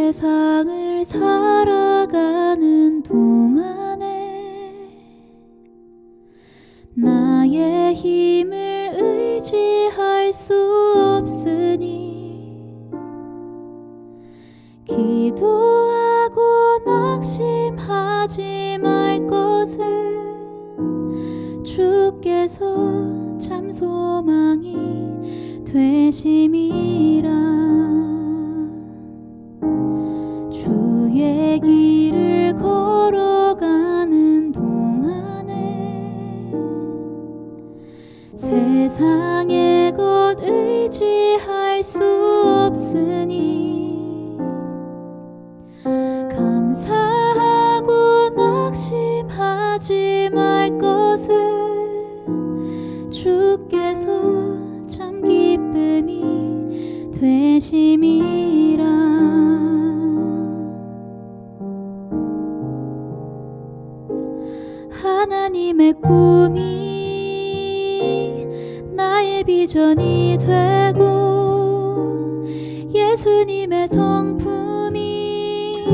세상을 살아가는 동안에 나의 힘을 의지할 수 없으니 기도하고 낙심하지 말 것은 주께서 참 소망이 되심이라. 주의 길을 걸어가는 동안에 세상의 것 의지할 수 없으니 감사하고 낙심하지 말 것은 주께서 참 기쁨이 되심이라. 하나님의 꿈이 나의 비전이 되고 예수님의 성품이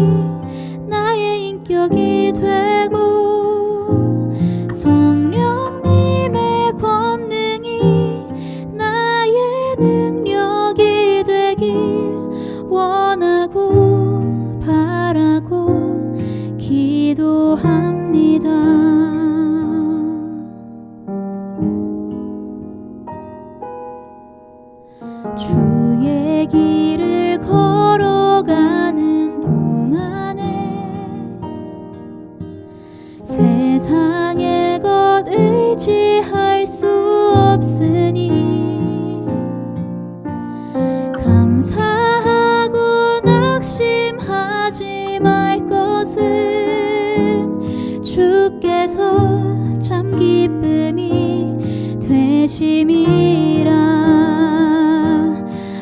나의 인격이 되고 성령님의 권능이 나의 능력이 되길 원하고 바라고 기도합니다. 주의 길을 걸어가는 동안에 세상의 것 의지할 수 없으니 감사하고 낙심하지 말 것은 주께서 참 기쁨이 되심이라.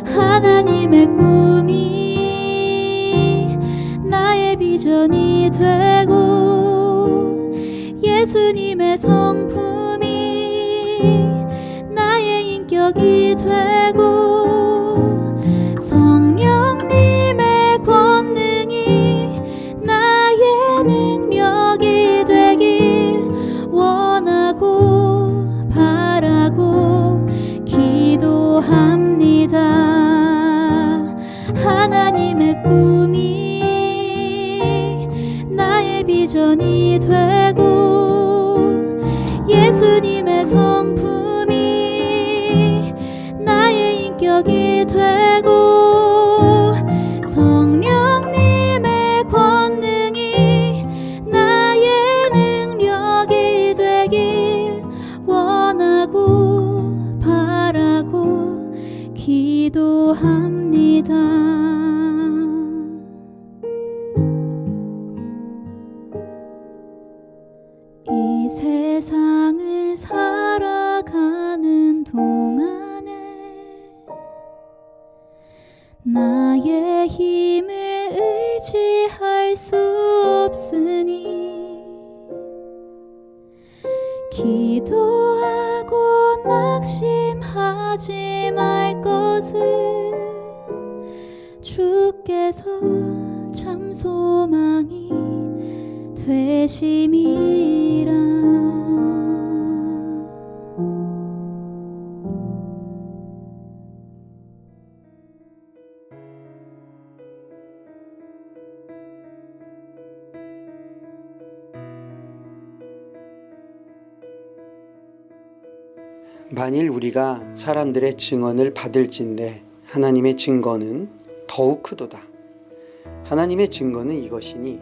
하나님의 꿈이 나의 비전이 되고 예수님의 성품이 나의 인격이 되고 성령님의 권능이 나의 능력이 되길 원하고 바라고 기도합니다. 하나님의 꿈이 나의 비전이 되고 예수님의 성품이 나의 인격이 되고 성령님의 권능이 나의 능력이 되길 원하고 바라고 기도합니다. 이 세상을 살아가는 동안에 나의 힘을 의지할 수 없으니 기도하고 낙심하지 말 것은 주께서 참 소망이 되심이라. 만일 우리가 사람들의 증언을 받을진대 하나님의 증거는 더욱 크도다. 하나님의 증거는 이것이니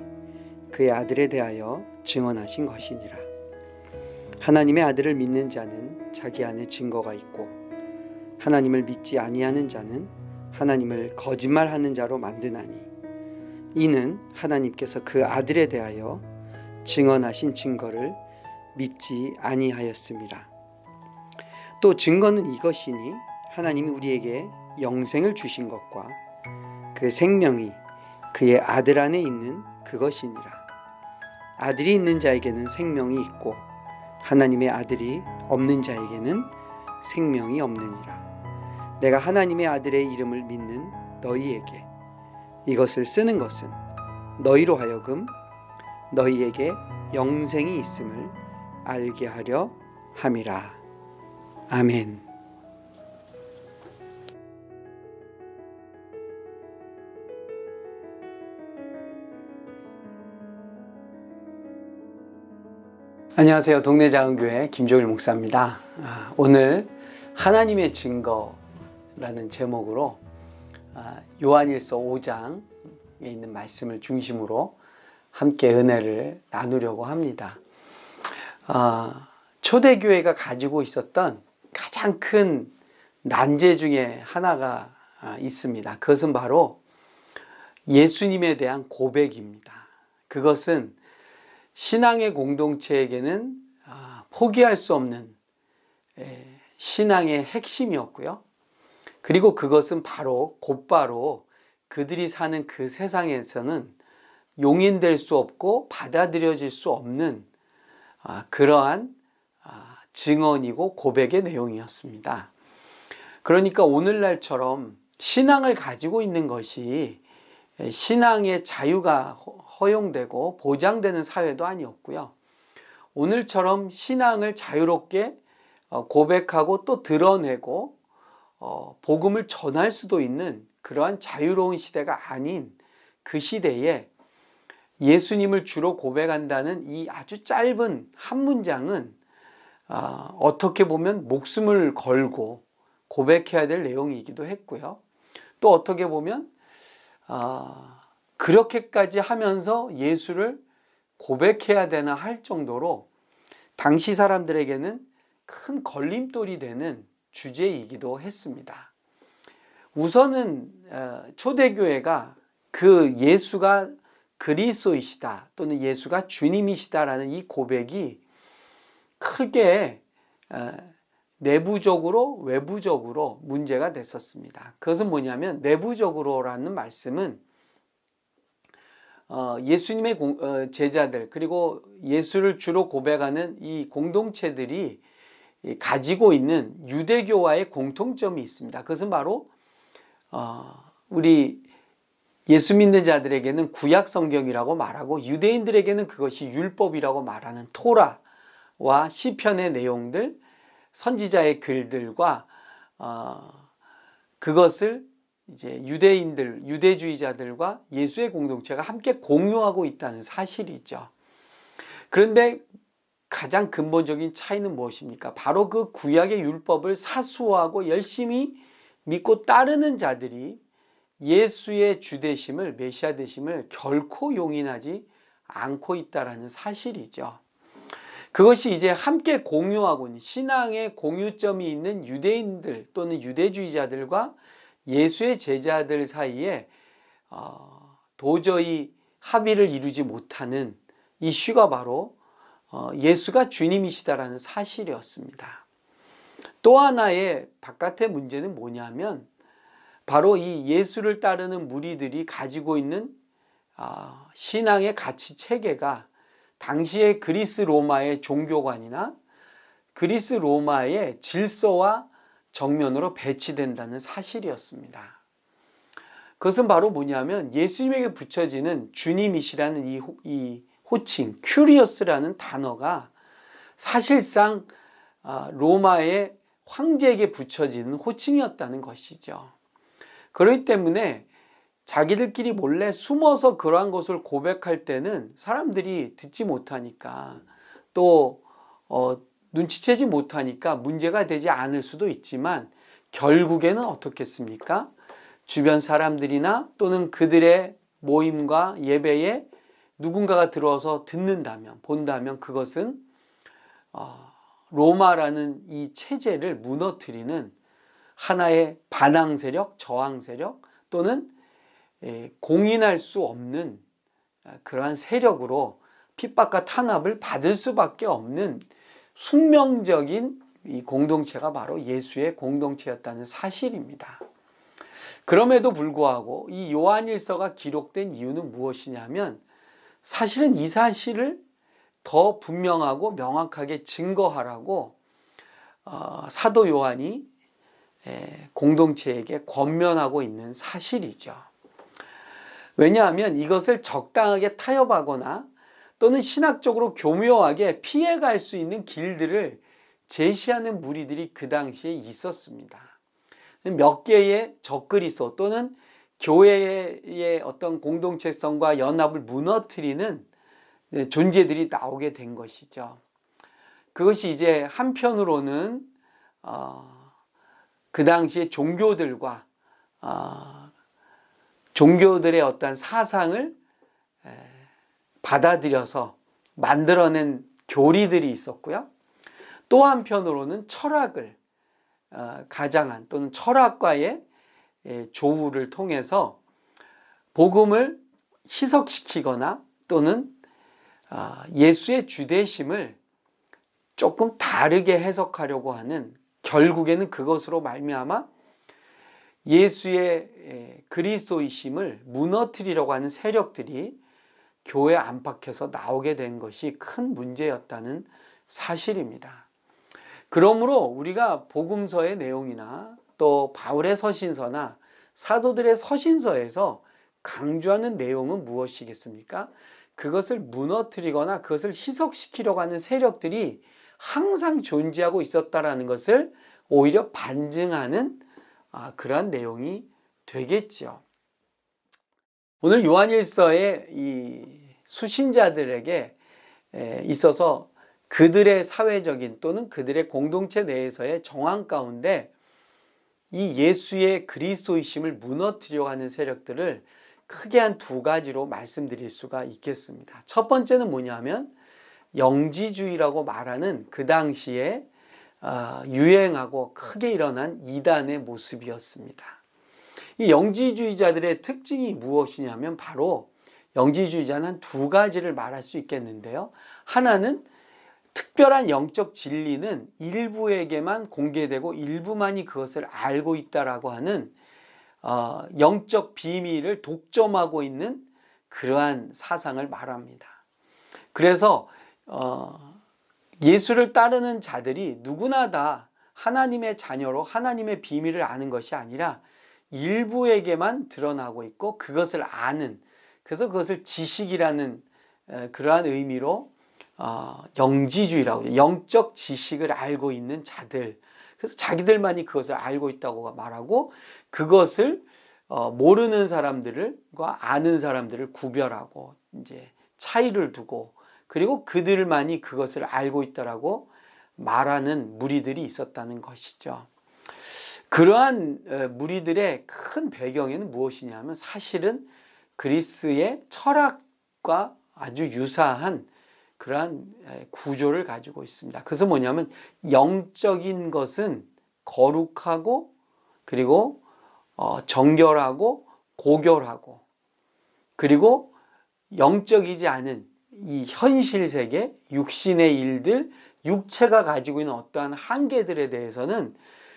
그의 아들에 대하여 증언하신 것이니라. 하나님의 아들을 믿는 자는 자기 안에 증거가 있고 하나님을 믿지 아니하는 자는 하나님을 거짓말하는 자로 만드나니 이는 하나님께서 그 아들에 대하여 증언하신 증거를 믿지 아니하였음이라. 또 증거는 이것이니 하나님이 우리에게 영생을 주신 것과 그 생명이 그의 아들 안에 있는 그것이니라. 아들이 있는 자에게는 생명이 있고 하나님의 아들이 없는 자에게는 생명이 없느니라. 내가 하나님의 아들의 이름을 믿는 너희에게 이것을 쓰는 것은 너희로 하여금 너희에게 영생이 있음을 알게 하려 함이라. 아멘. 안녕하세요. 동네 작은교회 김종일 목사입니다. 오늘 하나님의 증거라는 제목으로 요한일서 5장에 있는 말씀을 중심으로 함께 은혜를 나누려고 합니다. 초대교회가 가지고 있었던 가장 큰 난제 중에 하나가 있습니다. 그것은 바로 예수님에 대한 고백입니다. 그것은 신앙의 공동체에게는 포기할 수 없는 신앙의 핵심이었고요. 그리고 그것은 곧바로 그들이 사는 그 세상에서는 용인될 수 없고 받아들여질 수 없는 그러한 증언이고 고백의 내용이었습니다. 그러니까 오늘날처럼 신앙을 가지고 있는 것이 신앙의 자유가 허용되고 보장되는 사회도 아니었고요. 오늘처럼 신앙을 자유롭게 고백하고 또 드러내고 복음을 전할 수도 있는 그러한 자유로운 시대가 아닌 그 시대에 예수님을 주로 고백한다는 이 아주 짧은 한 문장은 어떻게 보면 목숨을 걸고 고백해야 될 내용이기도 했고요. 또 어떻게 보면 그렇게까지 하면서 예수를 고백해야 되나 할 정도로 당시 사람들에게는 큰 걸림돌이 되는 주제이기도 했습니다. 우선은 초대교회가 그 예수가 그리스도이시다 또는 예수가 주님이시다라는 이 고백이 크게 내부적으로 외부적으로 문제가 됐었습니다. 그것은 뭐냐면 내부적으로라는 말씀은 예수님의 제자들 그리고 예수를 주로 고백하는 이 공동체들이 가지고 있는 유대교와의 공통점이 있습니다. 그것은 바로 우리 예수 믿는 자들에게는 구약 성경이라고 말하고 유대인들에게는 그것이 율법이라고 말하는 토라와 시편의 내용들, 선지자의 글들과 그것을 이제 유대주의자들과 예수의 공동체가 함께 공유하고 있다는 사실이죠. 그런데 가장 근본적인 차이는 무엇입니까? 바로 그 구약의 율법을 사수하고 열심히 믿고 따르는 자들이 예수의 주되심을, 메시아 되심을 결코 용인하지 않고 있다는 사실이죠. 그것이 이제 함께 공유하고 있는 신앙의 공유점이 있는 유대인들 또는 유대주의자들과 예수의 제자들 사이에 도저히 합의를 이루지 못하는 이슈가 바로 예수가 주님이시다라는 사실이었습니다. 또 하나의 바깥의 문제는 뭐냐면 바로 이 예수를 따르는 무리들이 가지고 있는 신앙의 가치 체계가 당시의 그리스 로마의 종교관이나 그리스 로마의 질서와 정면으로 배치된다는 사실이었습니다. 그것은 바로 뭐냐면 예수님에게 붙여지는 주님이시라는 이 호칭, 큐리어스라는 단어가 사실상 로마의 황제에게 붙여지는 호칭이었다는 것이죠. 그렇기 때문에 자기들끼리 몰래 숨어서 그러한 것을 고백할 때는 사람들이 듣지 못하니까 또 눈치채지 못하니까 문제가 되지 않을 수도 있지만 결국에는 어떻겠습니까? 주변 사람들이나 또는 그들의 모임과 예배에 누군가가 들어와서 듣는다면, 본다면 그것은 로마라는 이 체제를 무너뜨리는 하나의 반항 세력, 저항 세력 또는 공인할 수 없는 그러한 세력으로 핍박과 탄압을 받을 수밖에 없는 숙명적인 이 공동체가 바로 예수의 공동체였다는 사실입니다. 그럼에도 불구하고 이 요한일서가 기록된 이유는 무엇이냐면 사실은 이 사실을 더 분명하고 명확하게 증거하라고 사도 요한이 공동체에게 권면하고 있는 사실이죠. 왜냐하면 이것을 적당하게 타협하거나 또는 신학적으로 교묘하게 피해갈 수 있는 길들을 제시하는 무리들이 그 당시에 있었습니다. 몇 개의 적그리스도 또는 교회의 어떤 공동체성과 연합을 무너뜨리는 존재들이 나오게 된 것이죠. 그것이 이제 한편으로는 그 당시에 종교들과 종교들의 어떤 사상을 받아들여서 만들어낸 교리들이 있었고요. 또 한편으로는 철학을 가장한 또는 철학과의 조우를 통해서 복음을 희석시키거나 또는 예수의 주되심을 조금 다르게 해석하려고 하는, 결국에는 그것으로 말미암아 예수의 그리스도이심을 무너뜨리려고 하는 세력들이 교회 안팎에서 나오게 된 것이 큰 문제였다는 사실입니다. 그러므로 우리가 복음서의 내용이나 또 바울의 서신서나 사도들의 서신서에서 강조하는 내용은 무엇이겠습니까? 그것을 무너뜨리거나 그것을 희석시키려고 하는 세력들이 항상 존재하고 있었다라는 것을 오히려 반증하는 그러한 내용이 되겠지요. 오늘 요한일서의 이 수신자들에게 있어서 그들의 사회적인 또는 그들의 공동체 내에서의 정황 가운데 이 예수의 그리스도이심을 무너뜨리려고 하는 세력들을 크게 한 두 가지로 말씀드릴 수가 있겠습니다. 첫 번째는 뭐냐면 영지주의라고 말하는 그 당시에 유행하고 크게 일어난 이단의 모습이었습니다. 이 영지주의자들의 특징이 무엇이냐면 바로 영지주의자는 한 두 가지를 말할 수 있겠는데요. 하나는 특별한 영적 진리는 일부에게만 공개되고 일부만이 그것을 알고 있다라고 하는 영적 비밀을 독점하고 있는 그러한 사상을 말합니다. 그래서 예수를 따르는 자들이 누구나 다 하나님의 자녀로 하나님의 비밀을 아는 것이 아니라 일부에게만 드러나고 있고 그것을 아는, 그래서 그것을 지식이라는 그러한 의미로 영지주의라고 해요. 영적 지식을 알고 있는 자들. 그래서 자기들만이 그것을 알고 있다고 말하고 그것을 모르는 사람들과 아는 사람들을 구별하고 이제 차이를 두고 그리고 그들만이 그것을 알고 있다라고 말하는 무리들이 있었다는 것이죠. 그러한 무리들의 큰 배경에는 무엇이냐면 사실은 그리스의 철학과 아주 유사한 그러한 구조를 가지고 있습니다. 그래서 뭐냐면 영적인 것은 거룩하고 그리고 정결하고 고결하고 그리고 영적이지 않은 이 현실 세계, 육신의 일들, 육체가 가지고 있는 어떠한 한계들에 대해서는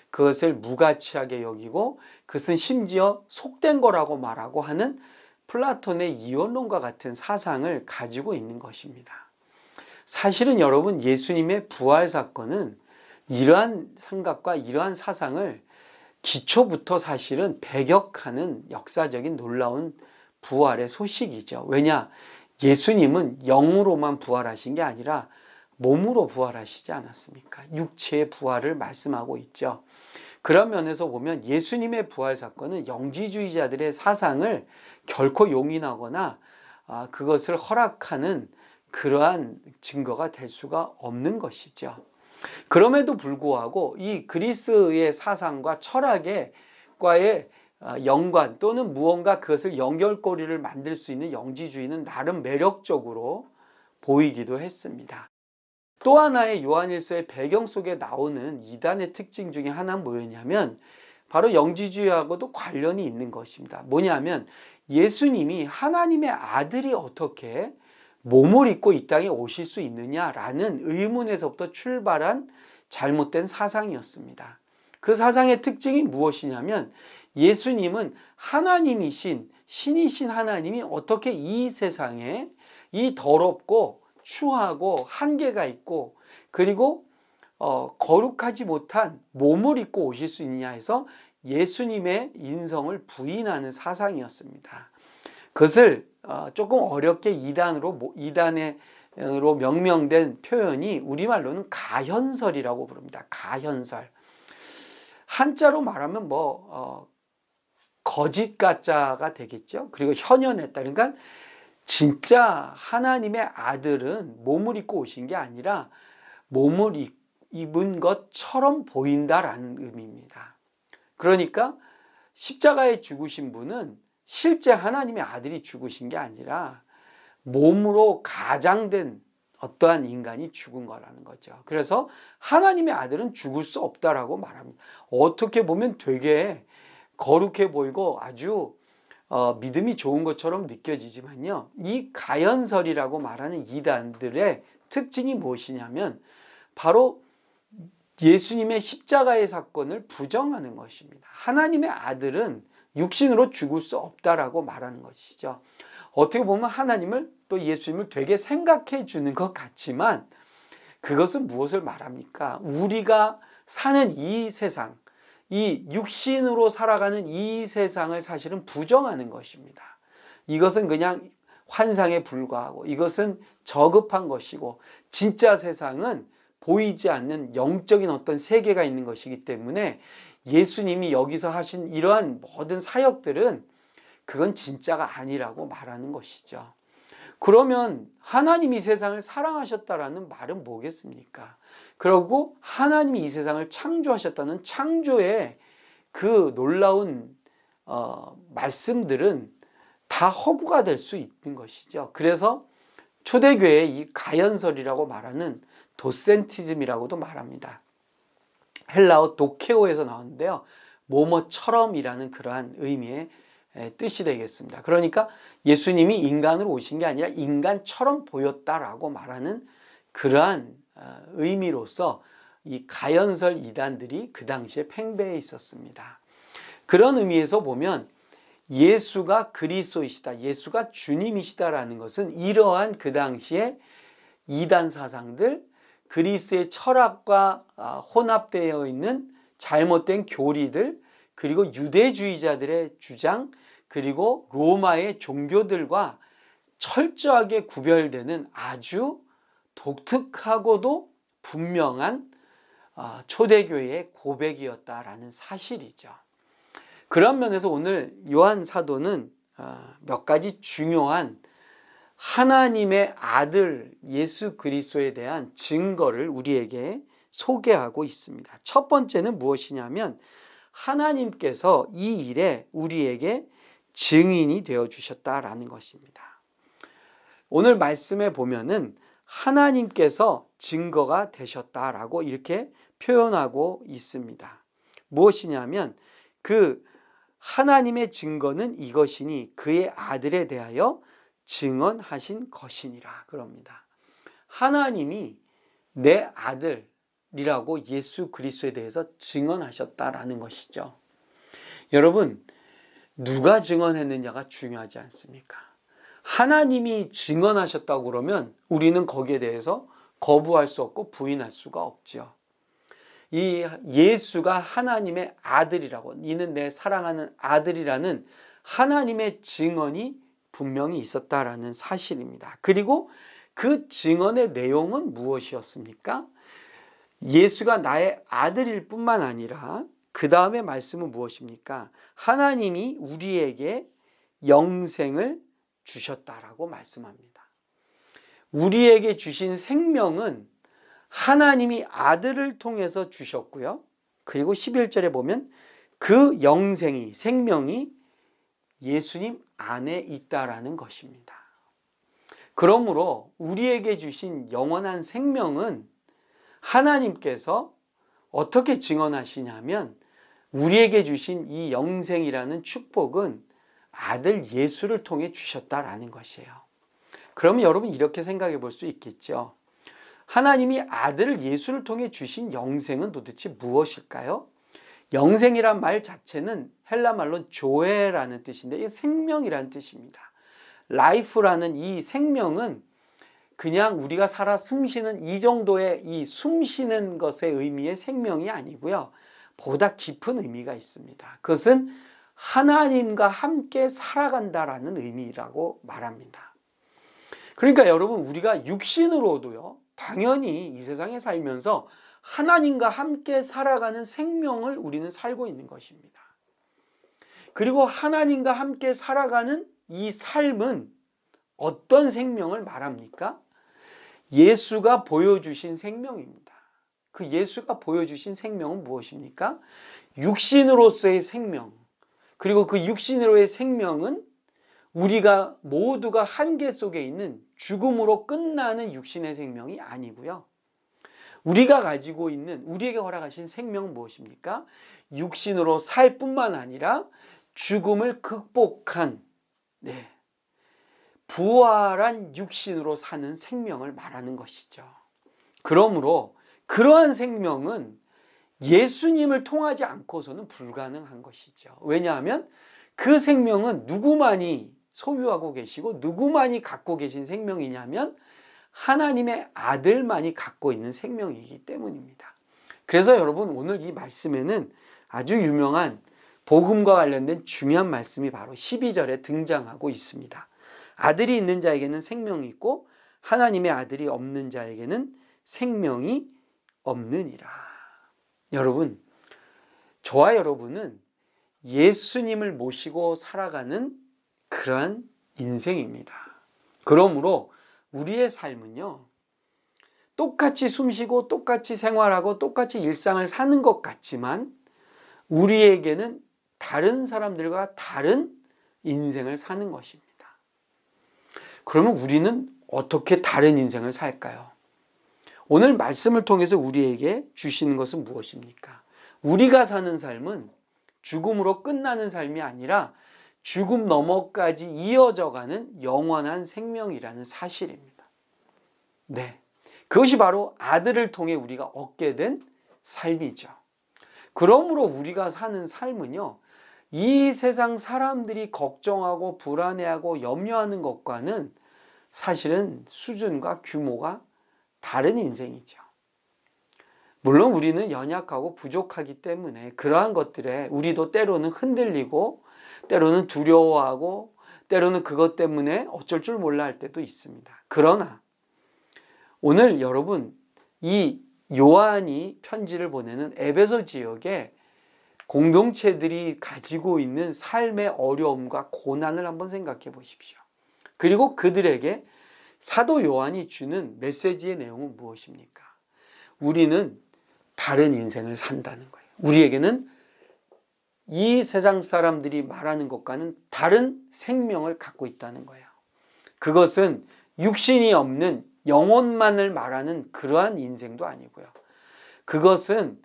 그것을 무가치하게 여기고 그것은 심지어 속된 거라고 말하고 하는 플라톤의 이원론과 같은 사상을 가지고 있는 것입니다. 사실은 여러분, 예수님의 부활 사건은 이러한 생각과 이러한 사상을 기초부터 사실은 배격하는 역사적인 놀라운 부활의 소식이죠. 왜냐? 예수님은 영으로만 부활하신 게 아니라 몸으로 부활하시지 않았습니까? 육체의 부활을 말씀하고 있죠. 그런 면에서 보면 예수님의 부활 사건은 영지주의자들의 사상을 결코 용인하거나 그것을 허락하는 그러한 증거가 될 수가 없는 것이죠. 그럼에도 불구하고 이 그리스의 사상과 철학과의 연관 또는 무언가 그것을 연결고리를 만들 수 있는 영지주의는 나름 매력적으로 보이기도 했습니다. 또 하나의 요한일서의 배경 속에 나오는 이단의 특징 중에 하나는 뭐였냐면 바로 영지주의하고도 관련이 있는 것입니다. 뭐냐면 예수님이 하나님의 아들이 어떻게 몸을 입고 이 땅에 오실 수 있느냐라는 의문에서부터 출발한 잘못된 사상이었습니다. 그 사상의 특징이 무엇이냐면 예수님은 하나님이신, 신이신 하나님이 어떻게 이 세상에 이 더럽고 추하고 한계가 있고 그리고 거룩하지 못한 몸을 입고 오실 수 있느냐 해서 예수님의 인성을 부인하는 사상이었습니다. 그것을 조금 어렵게 이단으로 명명된 표현이 우리말로는 가현설이라고 부릅니다. 가현설. 한자로 말하면 거짓 가짜가 되겠죠. 그리고 현현했다. 그러니까 진짜 하나님의 아들은 몸을 입고 오신 게 아니라 몸을 입은 것처럼 보인다라는 의미입니다. 그러니까 십자가에 죽으신 분은 실제 하나님의 아들이 죽으신 게 아니라 몸으로 가장된 어떠한 인간이 죽은 거라는 거죠. 그래서 하나님의 아들은 죽을 수 없다라고 말합니다. 어떻게 보면 되게 거룩해 보이고 아주 믿음이 좋은 것처럼 느껴지지만요. 이 가연설이라고 말하는 이단들의 특징이 무엇이냐면 바로 예수님의 십자가의 사건을 부정하는 것입니다. 하나님의 아들은 육신으로 죽을 수 없다라고 말하는 것이죠. 어떻게 보면 하나님을 또 예수님을 되게 생각해 주는 것 같지만 그것은 무엇을 말합니까? 우리가 사는 이 세상, 이 육신으로 살아가는 이 세상을 사실은 부정하는 것입니다. 이것은 그냥 환상에 불과하고 이것은 저급한 것이고 진짜 세상은 보이지 않는 영적인 어떤 세계가 있는 것이기 때문에 예수님이 여기서 하신 이러한 모든 사역들은 그건 진짜가 아니라고 말하는 것이죠. 그러면 하나님이 이 세상을 사랑하셨다라는 말은 뭐겠습니까? 그리고 하나님이 이 세상을 창조하셨다는 창조의 그 놀라운 말씀들은 다 허구가 될 수 있는 것이죠. 그래서 초대교회의 이 가연설이라고 말하는 도센티즘이라고도 말합니다. 헬라어 도케오에서 나왔는데요. 뭐뭐처럼이라는 그러한 의미의 뜻이 되겠습니다. 그러니까 예수님이 인간으로 오신 게 아니라 인간처럼 보였다라고 말하는 그러한 의미로서 이 가연설 이단들이 그 당시에 팽배해 있었습니다. 그런 의미에서 보면 예수가 그리스도이시다, 예수가 주님이시다라는 것은 이러한 그 당시에 이단 사상들, 그리스의 철학과 혼합되어 있는 잘못된 교리들, 그리고 유대주의자들의 주장, 그리고 로마의 종교들과 철저하게 구별되는 아주 독특하고도 분명한 초대교회의 고백이었다라는 사실이죠. 그런 면에서 오늘 요한 사도는 몇 가지 중요한 하나님의 아들 예수 그리스도에 대한 증거를 우리에게 소개하고 있습니다. 첫 번째는 무엇이냐면 하나님께서 이 일에 우리에게 증인이 되어 주셨다라는 것입니다. 오늘 말씀에 보면은 하나님께서 증거가 되셨다라고 이렇게 표현하고 있습니다. 무엇이냐면 그 하나님의 증거는 이것이니 그의 아들에 대하여 증언하신 것이니라 그럽니다. 하나님이 내 아들이라고 예수 그리스도에 대해서 증언하셨다라는 것이죠. 여러분, 누가 증언했느냐가 중요하지 않습니까? 하나님이 증언하셨다고 그러면 우리는 거기에 대해서 거부할 수 없고 부인할 수가 없죠. 이 예수가 하나님의 아들이라고, 이는 내 사랑하는 아들이라는 하나님의 증언이 분명히 있었다라는 사실입니다. 그리고 그 증언의 내용은 무엇이었습니까? 예수가 나의 아들일 뿐만 아니라 그 다음에 말씀은 무엇입니까? 하나님이 우리에게 영생을 주셨다라고 말씀합니다. 우리에게 주신 생명은 하나님이 아들을 통해서 주셨고요. 그리고 11절에 보면 그 영생이, 생명이 예수님 안에 있다라는 것입니다. 그러므로 우리에게 주신 영원한 생명은 하나님께서 어떻게 증언하시냐면 우리에게 주신 이 영생이라는 축복은 아들 예수를 통해 주셨다라는 것이에요. 그러면 여러분 이렇게 생각해 볼 수 있겠죠. 하나님이 아들 예수를 통해 주신 영생은 도대체 무엇일까요? 영생이란 말 자체는 헬라 말로 조에라는 뜻인데 이게 생명이라는 뜻입니다. 라이프라는 이 생명은 그냥 우리가 살아 숨쉬는 이 정도의 이 숨쉬는 것의 의미의 생명이 아니고요. 보다 깊은 의미가 있습니다. 그것은 하나님과 함께 살아간다라는 의미라고 말합니다. 그러니까 여러분, 우리가 육신으로도요, 당연히 이 세상에 살면서 하나님과 함께 살아가는 생명을 우리는 살고 있는 것입니다. 그리고 하나님과 함께 살아가는 이 삶은 어떤 생명을 말합니까? 예수가 보여주신 생명입니다. 그 예수가 보여주신 생명은 무엇입니까? 육신으로서의 생명. 그리고 그 육신으로의 생명은 우리가 모두가 한계 속에 있는 죽음으로 끝나는 육신의 생명이 아니고요. 우리가 가지고 있는, 우리에게 허락하신 생명은 무엇입니까? 육신으로 살 뿐만 아니라 죽음을 극복한, 부활한 육신으로 사는 생명을 말하는 것이죠. 그러므로 그러한 생명은 예수님을 통하지 않고서는 불가능한 것이죠. 왜냐하면 그 생명은 누구만이 소유하고 계시고 누구만이 갖고 계신 생명이냐면 하나님의 아들만이 갖고 있는 생명이기 때문입니다. 그래서 여러분, 오늘 이 말씀에는 아주 유명한 복음과 관련된 중요한 말씀이 바로 12절에 등장하고 있습니다. 아들이 있는 자에게는 생명이 있고 하나님의 아들이 없는 자에게는 생명이 없느니라. 여러분, 저와 여러분은 예수님을 모시고 살아가는 그러한 인생입니다. 그러므로 우리의 삶은요, 똑같이 숨쉬고 똑같이 생활하고 똑같이 일상을 사는 것 같지만 우리에게는 다른 사람들과 다른 인생을 사는 것입니다. 그러면 우리는 어떻게 다른 인생을 살까요? 오늘 말씀을 통해서 우리에게 주시는 것은 무엇입니까? 우리가 사는 삶은 죽음으로 끝나는 삶이 아니라 죽음 너머까지 이어져가는 영원한 생명이라는 사실입니다. 그것이 바로 아들을 통해 우리가 얻게 된 삶이죠. 그러므로 우리가 사는 삶은요, 이 세상 사람들이 걱정하고 불안해하고 염려하는 것과는 사실은 수준과 규모가 다른 인생이죠. 물론 우리는 연약하고 부족하기 때문에 그러한 것들에 우리도 때로는 흔들리고 때로는 두려워하고 때로는 그것 때문에 어쩔 줄 몰라 할 때도 있습니다. 그러나 오늘 여러분, 이 요한이 편지를 보내는 에베소 지역에 공동체들이 가지고 있는 삶의 어려움과 고난을 한번 생각해 보십시오. 그리고 그들에게 사도 요한이 주는 메시지의 내용은 무엇입니까? 우리는 다른 인생을 산다는 거예요. 우리에게는 이 세상 사람들이 말하는 것과는 다른 생명을 갖고 있다는 거예요. 그것은 육신이 없는 영혼만을 말하는 그러한 인생도 아니고요. 그것은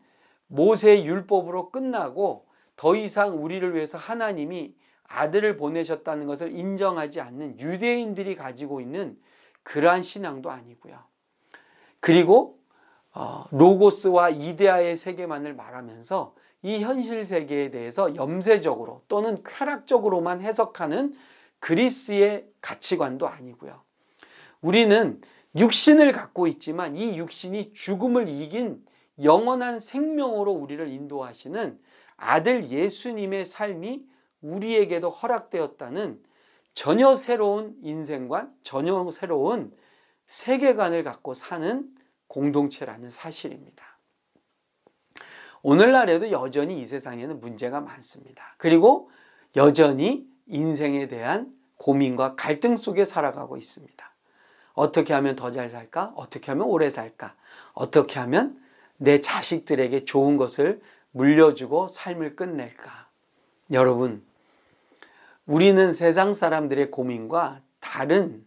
모세의 율법으로 끝나고 더 이상 우리를 위해서 하나님이 아들을 보내셨다는 것을 인정하지 않는 유대인들이 가지고 있는 그러한 신앙도 아니고요. 그리고 로고스와 이데아의 세계만을 말하면서 이 현실 세계에 대해서 염세적으로 또는 쾌락적으로만 해석하는 그리스의 가치관도 아니고요. 우리는 육신을 갖고 있지만 이 육신이 죽음을 이긴 영원한 생명으로 우리를 인도하시는 아들 예수님의 삶이 우리에게도 허락되었다는 전혀 새로운 인생관, 전혀 새로운 세계관을 갖고 사는 공동체라는 사실입니다. 오늘날에도 여전히 이 세상에는 문제가 많습니다. 그리고 여전히 인생에 대한 고민과 갈등 속에 살아가고 있습니다. 어떻게 하면 더 잘 살까? 어떻게 하면 오래 살까? 어떻게 하면 내 자식들에게 좋은 것을 물려주고 삶을 끝낼까? 여러분, 우리는 세상 사람들의 고민과 다른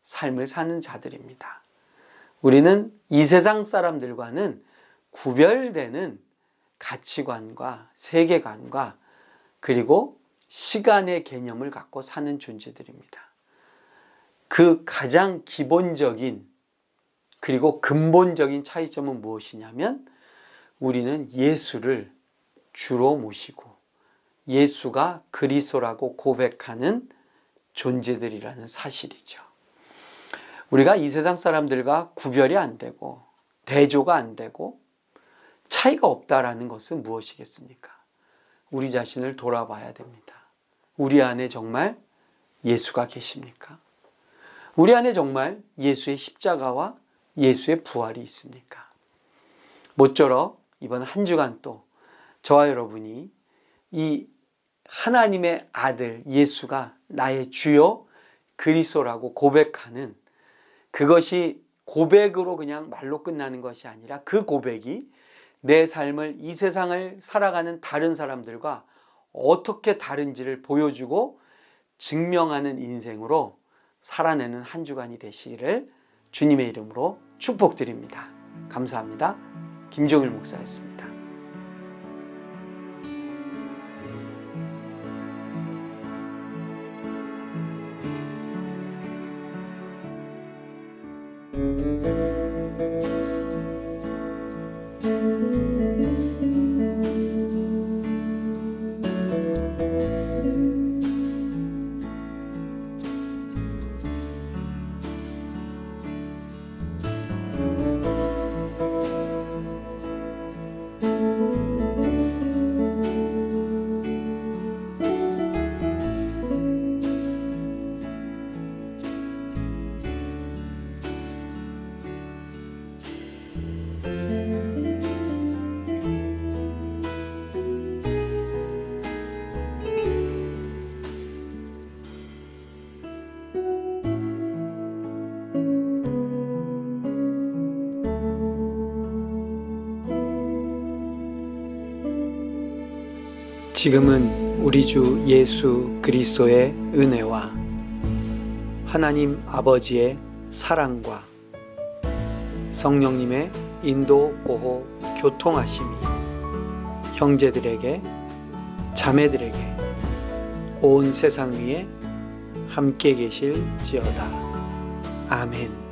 삶을 사는 자들입니다. 우리는 이 세상 사람들과는 구별되는 가치관과 세계관과 그리고 시간의 개념을 갖고 사는 존재들입니다. 그 가장 기본적인 그리고 근본적인 차이점은 무엇이냐면 우리는 예수를 주로 모시고 예수가 그리스도라고 고백하는 존재들이라는 사실이죠. 우리가 이 세상 사람들과 구별이 안 되고 대조가 안 되고 차이가 없다라는 것은 무엇이겠습니까? 우리 자신을 돌아봐야 됩니다. 우리 안에 정말 예수가 계십니까? 우리 안에 정말 예수의 십자가와 예수의 부활이 있습니까? 모쪼록 이번 한 주간 또 저와 여러분이 이 하나님의 아들 예수가 나의 주요 그리스도라고 고백하는 그것이 고백으로 그냥 말로 끝나는 것이 아니라 그 고백이 내 삶을 이 세상을 살아가는 다른 사람들과 어떻게 다른지를 보여주고 증명하는 인생으로 살아내는 한 주간이 되시기를 주님의 이름으로 축복드립니다. 감사합니다. 김종일 목사였습니다. 지금은 우리 주 예수 그리스도의 은혜와 하나님 아버지의 사랑과 성령님의 인도, 보호, 교통하심이 형제들에게, 자매들에게 온 세상 위에 함께 계실지어다. 아멘.